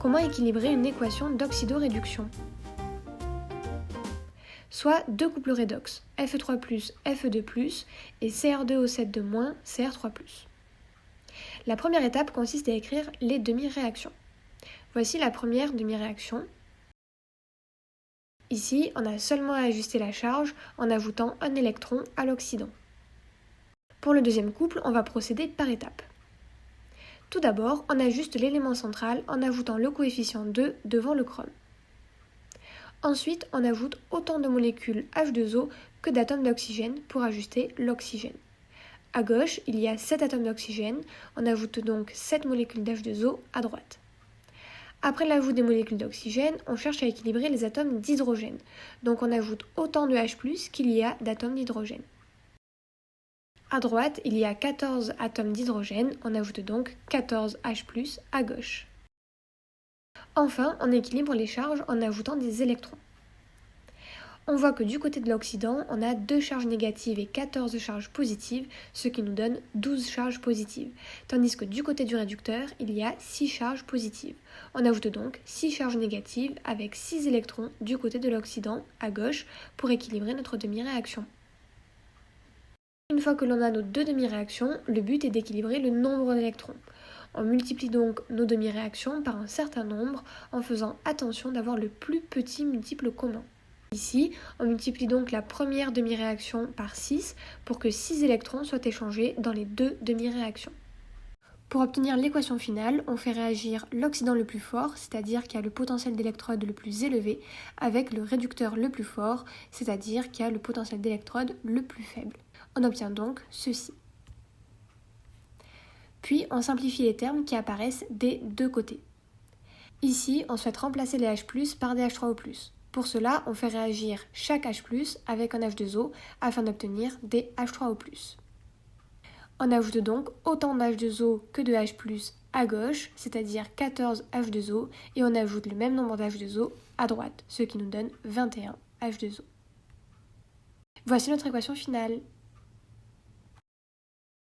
Comment équilibrer une équation d'oxydoréduction? Soit deux couples redox, Fe3+, Fe2+, et Cr2O7- Cr3+. La première étape consiste à écrire les demi-réactions. Voici la première demi-réaction. Ici, on a seulement à ajuster la charge en ajoutant un électron à l'oxydant. Pour le deuxième couple, on va procéder par étapes. Tout d'abord, on ajuste l'élément central en ajoutant le coefficient 2 devant le chrome. Ensuite, on ajoute autant de molécules H2O que d'atomes d'oxygène pour ajuster l'oxygène. À gauche, il y a 7 atomes d'oxygène, on ajoute donc 7 molécules d'H2O à droite. Après l'ajout des molécules d'oxygène, on cherche à équilibrer les atomes d'hydrogène, donc on ajoute autant de H+, qu'il y a d'atomes d'hydrogène. À droite, il y a 14 atomes d'hydrogène, on ajoute donc 14 H+, à gauche. Enfin, on équilibre les charges en ajoutant des électrons. On voit que du côté de l'oxydant, on a 2 charges négatives et 14 charges positives, ce qui nous donne 12 charges positives. Tandis que du côté du réducteur, il y a 6 charges positives. On ajoute donc 6 charges négatives avec 6 électrons du côté de l'oxydant, à gauche, pour équilibrer notre demi-réaction. Une fois que l'on a nos deux demi-réactions, le but est d'équilibrer le nombre d'électrons. On multiplie donc nos demi-réactions par un certain nombre en faisant attention d'avoir le plus petit multiple commun. Ici, on multiplie donc la première demi-réaction par 6 pour que 6 électrons soient échangés dans les deux demi-réactions. Pour obtenir l'équation finale, on fait réagir l'oxydant le plus fort, c'est-à-dire qui a le potentiel d'électrode le plus élevé, avec le réducteur le plus fort, c'est-à-dire qui a le potentiel d'électrode le plus faible. On obtient donc ceci. Puis, on simplifie les termes qui apparaissent des deux côtés. Ici, on souhaite remplacer les H+, par des H3O+. Pour cela, on fait réagir chaque H+, avec un H2O afin d'obtenir des H3O+. On ajoute donc autant d'H2O que de H+, à gauche, c'est-à-dire 14 H2O, et on ajoute le même nombre d'H2O à droite, ce qui nous donne 21 H2O. Voici notre équation finale.